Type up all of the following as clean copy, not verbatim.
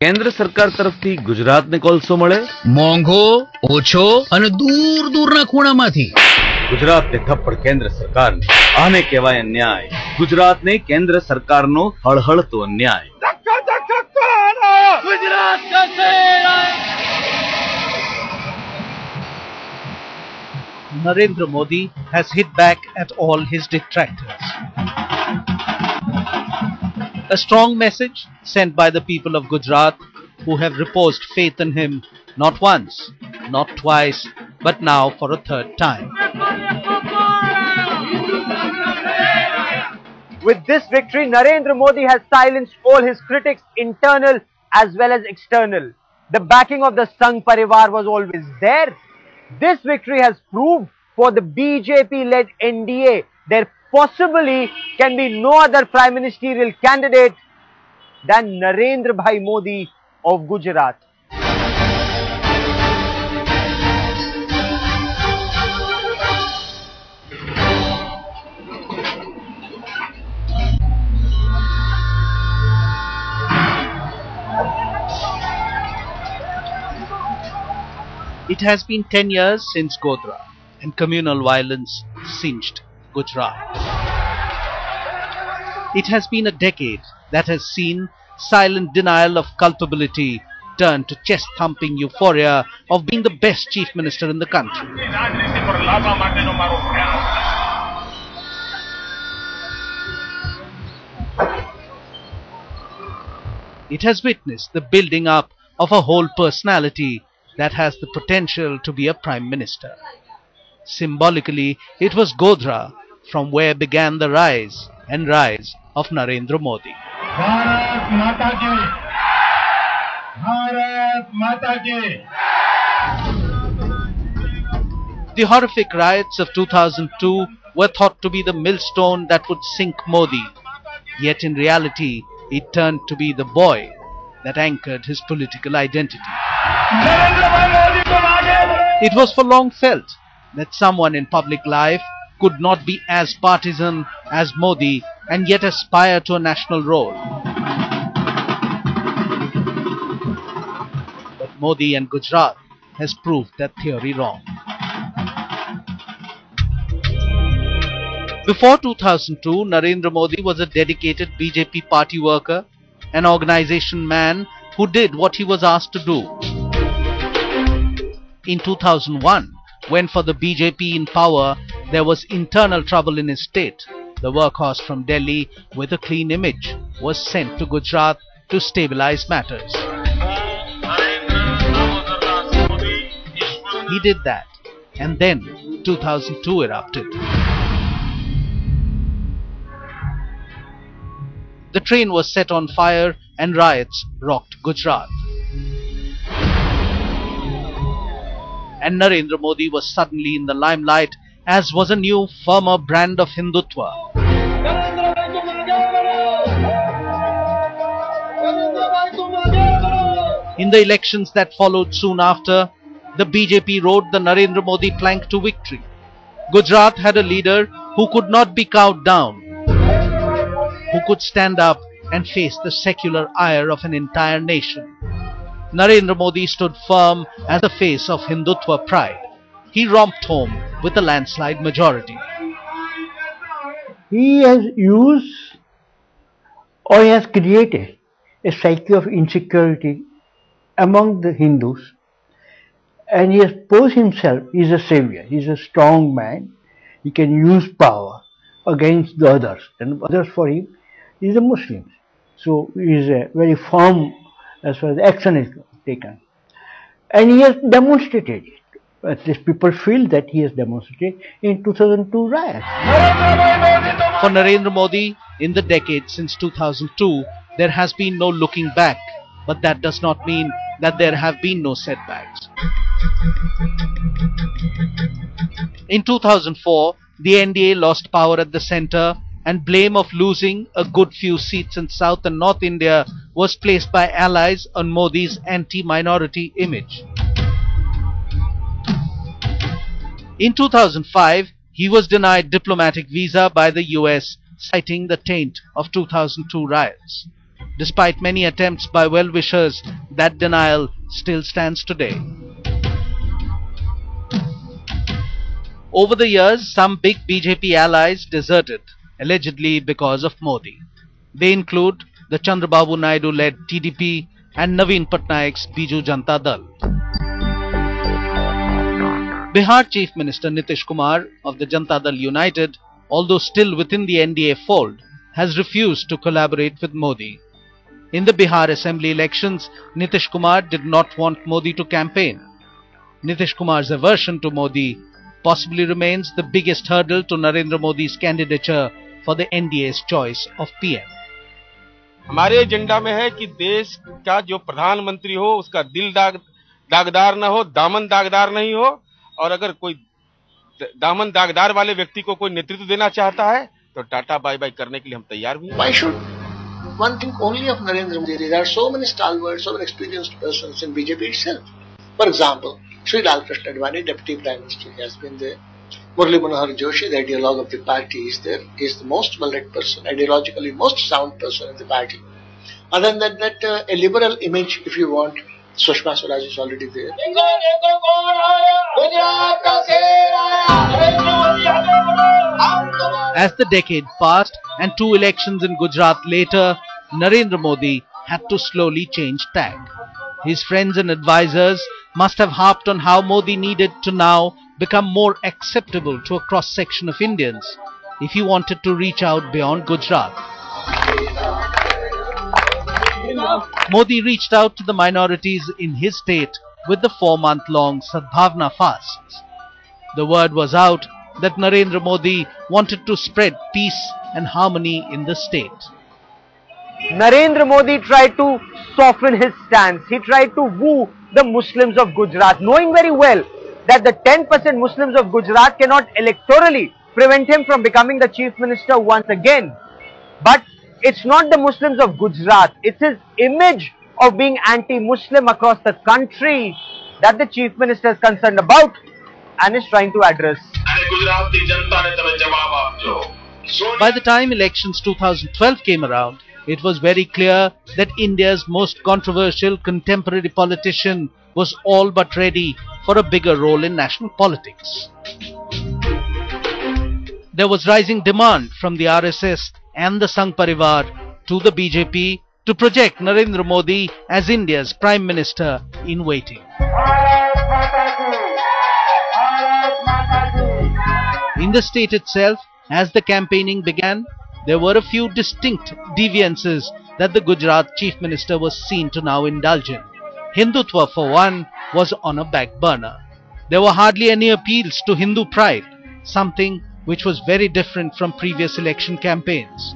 કેન્દ્ર સરકાર તરફથી ગુજરાતને કોલસો મળે મોંઘો, ઓછો અને દૂર દૂરના ખૂણામાંથી. ગુજરાતને થપ્પડ કેન્દ્ર સરકારને. આને કહેવાય અન્યાય. ગુજરાતને કેન્દ્ર સરકારનો હળહળતો અન્યાય. Gujarat Narendra Modi has hit back at all his detractors. A strong message sent by the people of Gujarat who have reposed faith in him not once, not twice, but now for a third time. With this victory, Narendra Modi has silenced all his critics, internal as well as external. The backing of the Sangh Parivar was always there. This victory has proved for the BJP-led NDA there possibly can be no other prime ministerial candidate than Narendra Bhai Modi of Gujarat. It has been 10 years since Godhra and communal violence singed Gujarat. It has been a decade that has seen silent denial of culpability turn to chest-thumping euphoria of being the best chief minister in the country. It has witnessed the building up of a whole personality that has the potential to be a prime minister. Symbolically, it was Godhra from where began the rise of Narendra Modi. Bharat Mata Ki! Bharat Mata Ki! The horrific riots of 2002 were thought to be the millstone that would sink Modi. Yet in reality, it turned to be the boy that anchored his political identity. It was for long felt that someone in public life could not be as partisan as Modi and yet aspire to a national role. But Modi and Gujarat has proved that theory wrong. Before 2002, Narendra Modi was a dedicated BJP party worker, an organization man who did what he was asked to do. In 2001, when for the BJP in power there was internal trouble in his state, the workhorse from Delhi with a clean image was sent to Gujarat to stabilize matters. He did that, and then 2002 erupted. The train was set on fire and riots rocked Gujarat. And Narendra Modi was suddenly in the limelight, as was a new, firmer brand of Hindutva. In the elections that followed soon after, the BJP rode the Narendra Modi plank to victory. Gujarat had a leader who could not be cowed down, who could stand up and face the secular ire of an entire nation. Narendra Modi stood firm as the face of Hindutva pride. He romped home with a landslide majority. He has used or he has created a psyche of insecurity among the Hindus, and he has posed himself, he is a savior, he is a strong man, he can use power against the others, and others for him is the Muslims. So he is very firm as far as action is taken, and he has demonstrated it. At least people feel that he has demonstrated in 2002 riots. For Narendra Modi, in the decade since 2002, there has been no looking back, but that does not mean that there have been no setbacks. In 2004, the NDA lost power at the centre, and blame of losing a good few seats in South and North India was placed by allies on Modi's anti-minority image. In 2005, he was denied diplomatic visa by the US, citing the taint of 2002 riots. Despite many attempts by well-wishers, that denial still stands today. Over the years, some big BJP allies deserted, allegedly because of Modi. They include the Chandrababu Naidu-led TDP and Naveen Patnaik's Biju Janata Dal. Bihar Chief Minister Nitish Kumar of the Janata Dal United, although still within the NDA fold, has refused to collaborate with Modi. In the Bihar Assembly elections, Nitish Kumar did not want Modi to campaign. Nitish Kumar's aversion to Modi possibly remains the biggest hurdle to Narendra Modi's candidature for the NDA's choice of PM. हमारे agenda में है कि देश का जो प्रधानमंत्री हो उसका दिल दागदार न हो, दामन दागदार नहीं हो, और अगर कोई दामन दागदार वाले व्यक्ति को कोई नेतृत्व देना चाहता है तो टाटा बाय बाय करने के लिए हम तैयार भी हैं. Why should one think only of Narendra Modi? There are so many stalwarts, so many experienced persons in BJP itself. For example, Sri Lal Krishna Advani, Deputy Prime Minister, has been there. Murli Manohar Joshi, the ideologue of the party, is there. He is the most well-read person, ideologically most sound person in the party. Other than that, a liberal image, if you want, Sushma Swaraj is already there. As the decade passed and 2 elections in Gujarat later, Narendra Modi had to slowly change tack. His friends and advisors must have harped on how Modi needed to now become more acceptable to a cross-section of Indians if he wanted to reach out beyond Gujarat. Modi reached out to the minorities in his state with the 4-month-long Sadbhavna fasts. The word was out that Narendra Modi wanted to spread peace and harmony in the state. Narendra Modi tried to soften his stance. He tried to woo the Muslims of Gujarat, knowing very well that the 10% Muslims of Gujarat cannot electorally prevent him from becoming the chief minister once again. But it's not the Muslims of Gujarat, it's his image of being anti-Muslim across the country that the chief minister is concerned about and is trying to address. By the time elections 2012 came around, it was very clear that India's most controversial contemporary politician was all but ready for a bigger role in national politics. There was rising demand from the RSS and the Sangh Parivar to the BJP to project Narendra Modi as India's Prime Minister in waiting. In the state itself, as the campaigning began, there were a few distinct deviances that the Gujarat Chief Minister was seen to now indulge in. Hindutva, for one, was on a back burner. There were hardly any appeals to Hindu pride, something which was very different from previous election campaigns.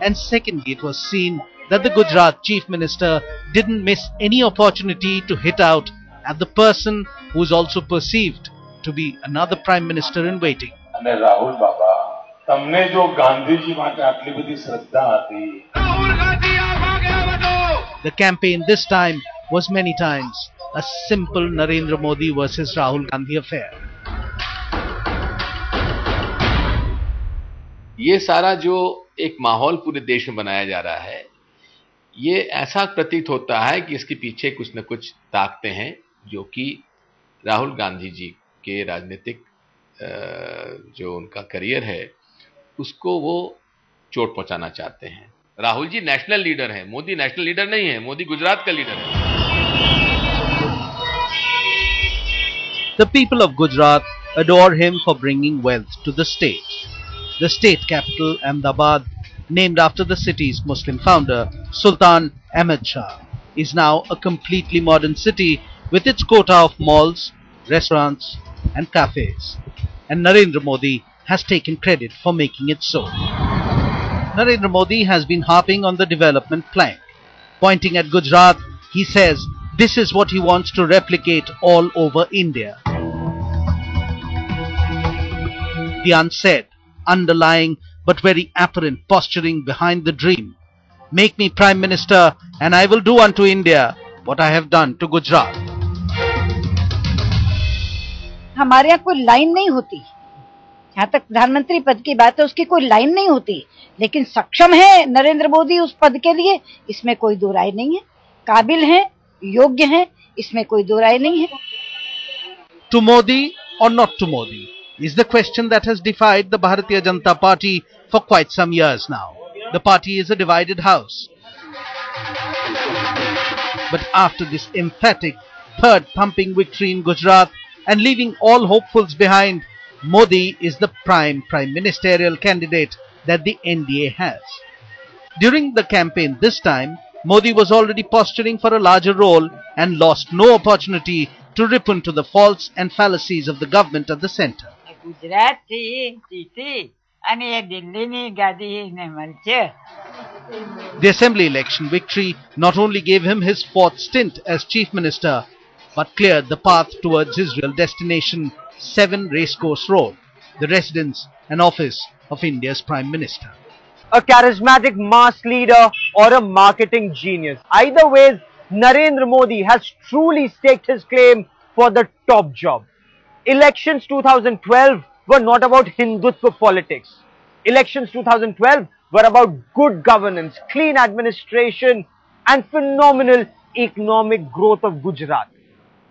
And secondly, it was seen that the Gujarat Chief Minister didn't miss any opportunity to hit out at the person who is also perceived to be another Prime Minister in waiting. Rahul Baba, તમને જો ગાંધીજી માટે આટલી બધી શ્રદ્ધા હતી. The campaign this time was many times a simple Narendra Modi versus Rahul Gandhi affair. ये सारा जो एक माहौल पूरे देश में बनाया जा रहा है, ये ऐसा प्रतीत होता है कि इसके पीछे कुछ न कुछ ताकतें हैं जो कि राहुल गांधी जी के राजनीतिक जो उनका करियर है उसको वो चोट पहुंचाना चाहते हैं. राहुल जी नेशनल लीडर हैं, मोदी नेशनल लीडर नहीं है, मोदी गुजरात का लीडर है. The people of Gujarat adore him for bringing wealth to the state. The state capital, Ahmedabad, named after the city's Muslim founder, Sultan Ahmed Shah, is now a completely modern city with its quota of malls, restaurants and cafes. And Narendra Modi has taken credit for making it so. Narendra Modi has been harping on the development plank. Pointing at Gujarat, he says this is what he wants to replicate all over India. The unsaid, underlying but very apparent posturing behind the dream. Make me Prime Minister and I will do unto India what I have done to Gujarat. हमारे यहाँ कोई line नहीं होती, जहाँ तक प्रधानमंत्री पद की बात है उसकी कोई लाइन नहीं होती, लेकिन सक्षम है नरेंद्र मोदी उस पद के लिए, इसमें कोई दो राय नहीं है। काबिल हैं, योग्य हैं, इसमें कोई दो राय नहीं है। To Modi or not to Modi is the question that has defied the Bharatiya Janata Party for quite some years now. The party is a divided house. But after this emphatic third-thumping victory in Gujarat and leaving all hopefuls behind, Modi is the prime ministerial candidate that the NDA has. During the campaign this time, Modi was already posturing for a larger role and lost no opportunity to rip into the faults and fallacies of the government at the centre. The assembly election victory not only gave him his fourth stint as chief minister, but cleared the path towards his real destination, 7 Racecourse Road, the residence and office of India's Prime Minister. A charismatic mass leader or a marketing genius. Either ways, Narendra Modi has truly staked his claim for the top job. Elections 2012 were not about Hindutva politics. Elections 2012 were about good governance, clean administration and phenomenal economic growth of Gujarat.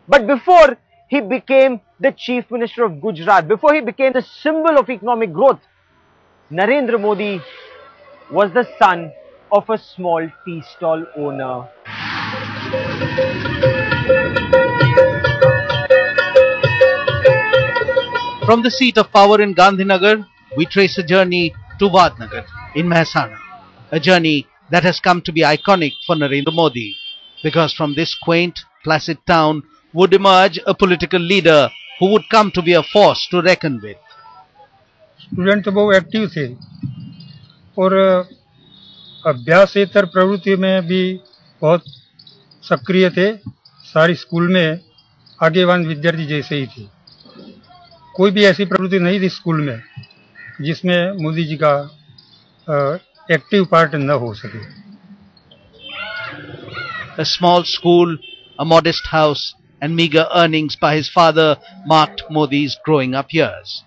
But before he became the Chief Minister of Gujarat, before he became the symbol of economic growth, Narendra Modi was the son of a small tea stall owner. From the seat of power in Gandhinagar, we trace a journey to Vadnagar in Mehsana, a journey that has come to be iconic for Narendra Modi, because from this quaint, placid town would emerge a political leader who would come to be a force to reckon with. Student तो बहुत active थे और अभ्यासेतर प्रवृत्ति में भी बहुत सक्रिय थे। सारी स्कूल में आगेवान विद्यार्थी जैसे ही थे। कोई भी ऐसी प्रवृत्ति नहीं थी स्कूल में जिसमें मोदी जी का एक्टिव पार्ट न हो सके। A small school, a modest house and meager earnings by his father marked Modi's growing up years.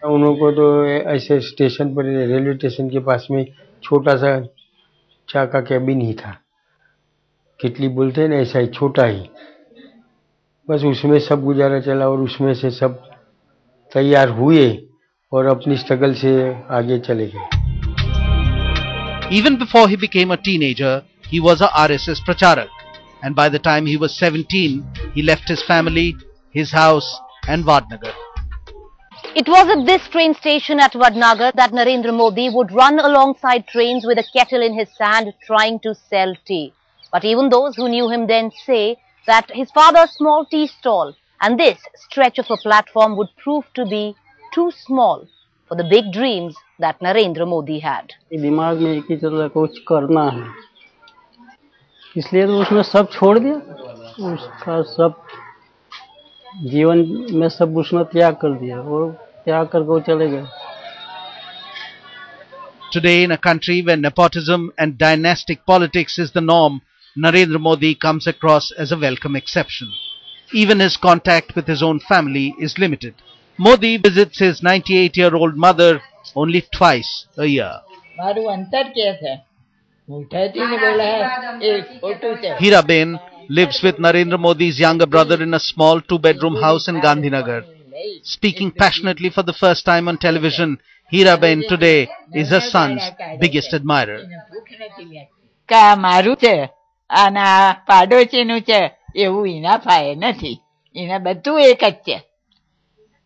उनको तो ऐसे स्टेशन पर, रेलवे स्टेशन के पास में छोटा सा चा का कैबिन ही था, किटली बोलते हैं ना, ऐसा ही छोटा ही, बस उसमें सब गुजारा चला और उसमें से सब तैयार हुए और अपनी स्ट्रगल से आगे चले गए। Even before he became a teenager, he was a RSS pracharak, and by the time he was 17, he left his family, his house and Vadnagar. It was at this train station at Vadnagar that Narendra Modi would run alongside trains with a kettle in his hand trying to sell tea. But even those who knew him then say that his father's small tea stall and this stretch of a platform would prove to be too small for the big dreams that Narendra Modi had. दिमाग में एक ही चल कुछ करना है, इसलिए तो उसने सब छोड़ दिया, उसका सब जीवन में सब उसने त्याग कर दिया और त्याग करके वो चले गए। Today, in a country where nepotism and dynastic politics is the norm, Narendra Modi comes across as a welcome exception. Even his contact with his own family is limited. Modi visits his 98-year-old mother only twice a year. Hiraben lives with Narendra Modi's younger brother in a small 2-bedroom house in Gandhinagar. Speaking passionately for the first time on television, Hiraben today is her son's biggest admirer. એવું એના five નથી, એના બધું એક જ છે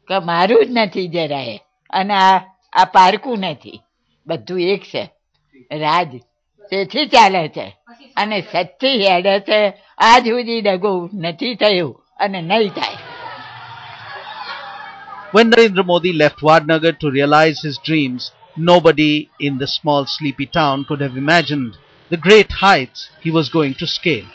કે મારું જ નથી જરાય અને આ પારકું નથી, બધું એક છે, રાજ તેથી ચાલે છે અને સચ્ચી હેડે છે, આજ સુધી ડગો નથી થયું અને નહીં થાય. When Narendra Modi left Vadnagar to realize his dreams, nobody in the small sleepy town could have imagined the great heights he was going to scale.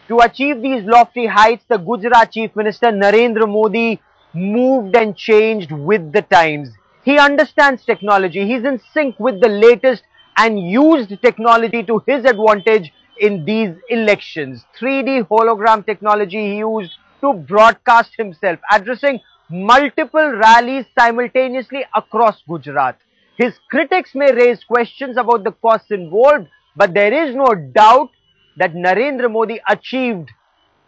To achieve these lofty heights, the Gujarat Chief Minister Narendra Modi moved and changed with the times. He understands technology, he's in sync with the latest and used technology to his advantage in these elections. 3D hologram technology he used to broadcast himself, addressing multiple rallies simultaneously across Gujarat. His critics may raise questions about the costs involved, but there is no doubt that Narendra Modi achieved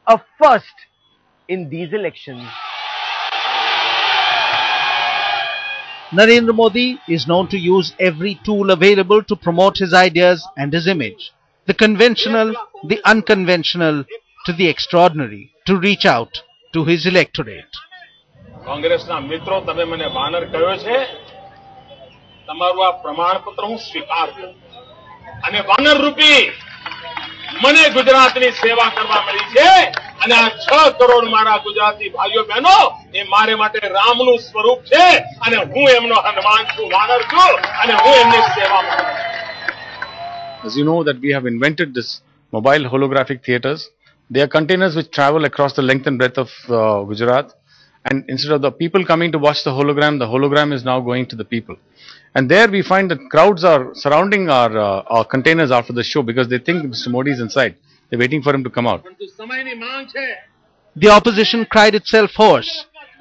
a first in these elections. Narendra Modi is known to use every tool available to promote his ideas and his image. The conventional, the unconventional, to the extraordinary, to reach out to his electorate. કોંગ્રેસના મિત્રો તમે મને વાનર કહ્યો છે તમારું આ પ્રમાણપત્ર હું સ્વીકાર કરું અને વાનર રૂપી મને ગુજરાતની સેવા કરવા મળી છે અને આ 6 કરોડ મારા ગુજરાતી ભાઈઓ બહેનો એ મારે માટે રામનું સ્વરૂપ છે અને હું એમનો હનુમાન છું વાનર છું અને હું એમની સેવામાં કરું. As you know that we have invented this mobile holographic theatres. They are containers which travel across the length and breadth of Gujarat. And instead of the people coming to watch the hologram is now going to the people. And there we find that crowds are surrounding our containers after the show because they think Mr. Modi is inside. They're waiting for him to come out. The opposition cried itself hoarse,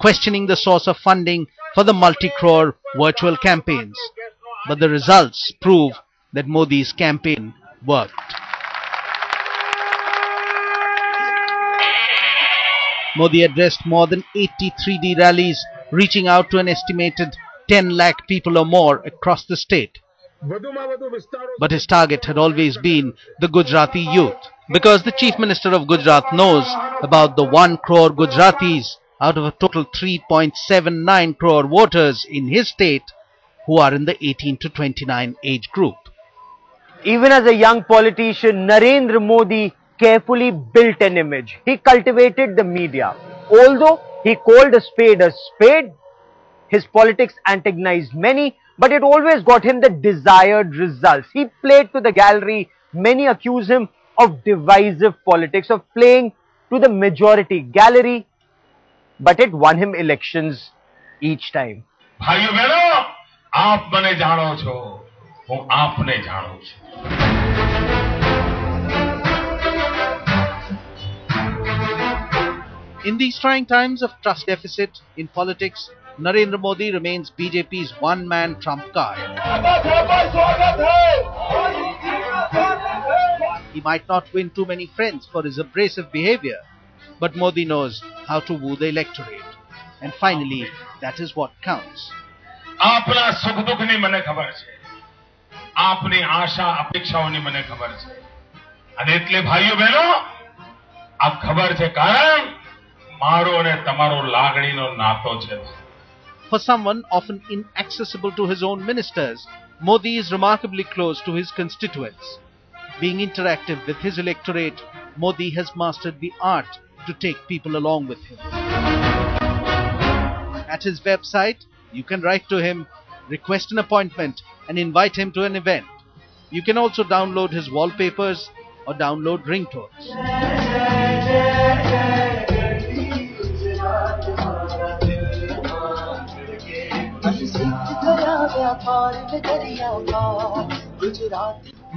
questioning the source of funding for the multi-crore virtual campaigns. But the results prove that Modi's campaign worked. Modi addressed more than 80 3D rallies, reaching out to an estimated 10 lakh people or more across the state. But his target had always been the Gujarati youth, because the Chief Minister of Gujarat knows about the 1 crore Gujaratis out of a total 3.79 crore voters in his state who are in the 18 to 29 age group. Even as a young politician, Narendra Modi carefully built an image. He cultivated the media. Although he called a spade, his politics antagonized many, but it always got him the desired results. He played to the gallery. Many accuse him of divisive politics, of playing to the majority gallery, but it won him elections each time. ભાઈઓ બહેનો આપ મને જાણો છો હું આપને જાણું છું. In these trying times of trust deficit in politics, Narendra Modi remains BJP's one-man trump card. He might not win too many friends for his abrasive behavior, but Modi knows how to woo the electorate. And finally, that is what counts. આપના સુખ દુઃખની મને ખબર છે આપની આશા અપેક્ષાઓની મને ખબર છે અને એટલે ભાઈઓ બહેનો આ ખબર છે કારણ મારો અને તમારો લાગણીનો નાતો છે. For someone often inaccessible to his own ministers, Modi is remarkably close to his constituents. Being interactive with his electorate, Modi has mastered the art to take people along with him. At his website, you can write to him, request an appointment and invite him to an event. You can also download his wallpapers or download ringtones.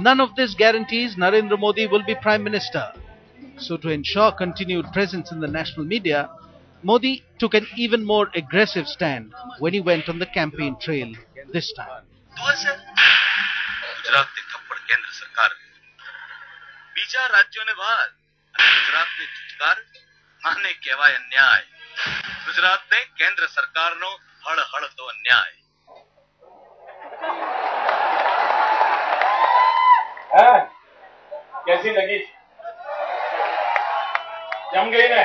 None of this guarantees Narendra Modi will be Prime Minister. So to ensure continued presence in the national media, Modi took an even more aggressive stand when he went on the campaign trail this time. ગુજરાતની થપ્પડ કેન્દ્ર સરકાર બીજા રાજ્યોને બાદ અને ગુજરાતની ચૂતકાર આને કહેવાય અન્યાય. ગુજરાતને કેન્દ્ર સરકારનો હળહળતો અન્યાય. कैसी लगी जम गई ना.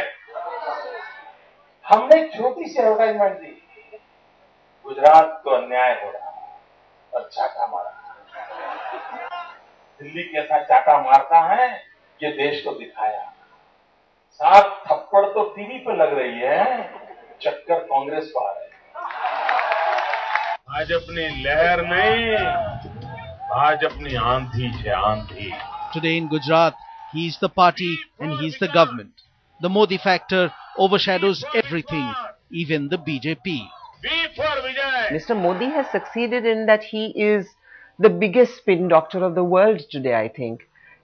हमने छोटी सी एडवर्टाइजमेंट दी गुजरात को अन्याय हो रहा और चाटा मारा. दिल्ली कैसा चाटा मारता है ये देश को दिखाया. 7 थप्पड़ तो टीवी पे लग रही है, चक्कर कांग्रेस को आ रहा है. भाजपनी लहर नहीं भाजपनी आंधी है आंधी. Today in Gujarat, he is the party and he is the government. The Modi factor overshadows everything, even the BJP. Mr. Modi has succeeded in that he is the biggest spin doctor of the world today, I think.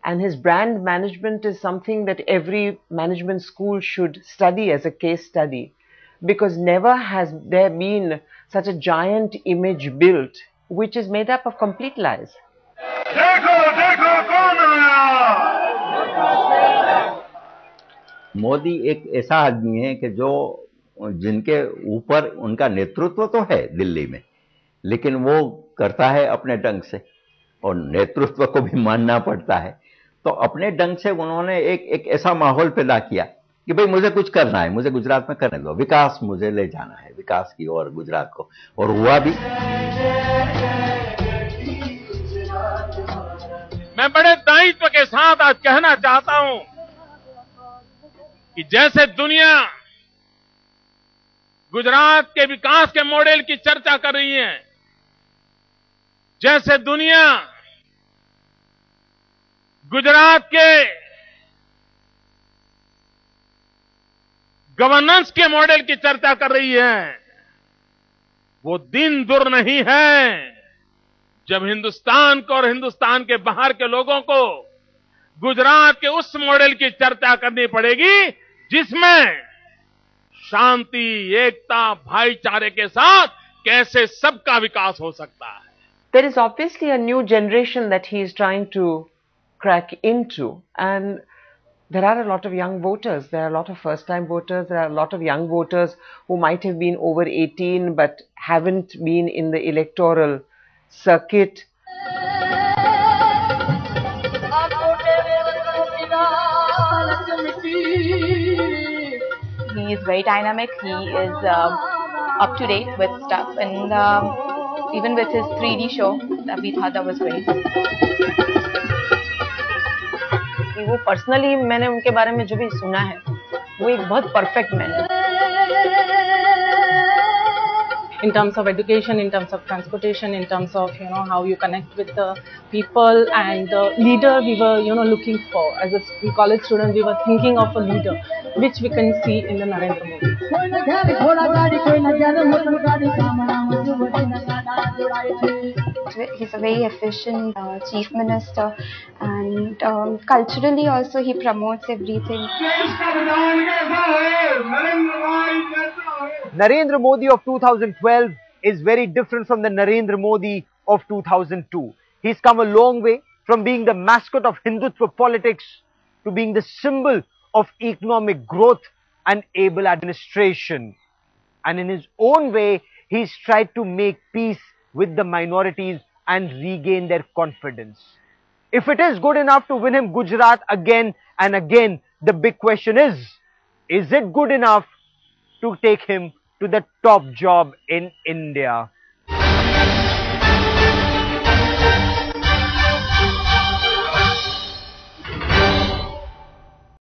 And his brand management is something that every management school should study as a case study. because never has there been such a giant image built which is made up of complete lies. Modi एक ऐसा आदमी है कि जो जिनके ऊपर उनका नेतृत्व तो है दिल्ली में, लेकिन वो करता है अपने ढंग से और नेतृत्व को भी मानना पड़ता है। तो अपने ढंग से उन्होंने एक ऐसा माहौल पैदा किया कि भाई मुझे कुछ करना है, मुझे गुजरात में करने दो, विकास मुझे ले जाना है, विकास की ओर गुजरात को, और हुआ भी। मैं बड़े दायित्व के साथ आज कहना चाहता हूं कि जैसे दुनिया गुजरात के विकास के मॉडल की चर्चा कर रही है, जैसे दुनिया गुजरात के गवर्नेंस के मॉडल की चर्चा कर रही है, वो दिन दूर नहीं है जब हिंदुस्तान को और हिंदुस्तान के बाहर के लोगों को गुजरात के उस मॉडल की चर्चा करनी पड़ेगी जिसमें शांति, एकता, भाईचारे के साथ कैसे सबका विकास हो सकता है। There is obviously a new generation that he is trying to crack into, and there are a lot of young voters. There are a lot of first-time voters. There are a lot of young voters who might have been over 18 but haven't been in the electoral circuit. He is very dynamic. He is up to date with stuff, and even with his 3D show, we thought that was great. वो personally मैंने उनके बारे में जो भी सुना है, वो एक बहुत परफेक्ट मैन है। In terms of education, in terms of transportation, in terms of how you connect with the people, and the leader we were looking for as a college student, we were thinking of a leader which we can see in the Narendra Modi. He's a very efficient chief minister, and culturally also he promotes everything. Narendra Modi of 2012 is very different from the Narendra Modi of 2002. He's come a long way from being the mascot of Hindutva politics to being the symbol of economic growth and able administration. And in his own way, he's tried to make peace with the minorities and regain their confidence. If it is good enough to win him Gujarat again and again, the big question is it good enough to take him to the top job in India?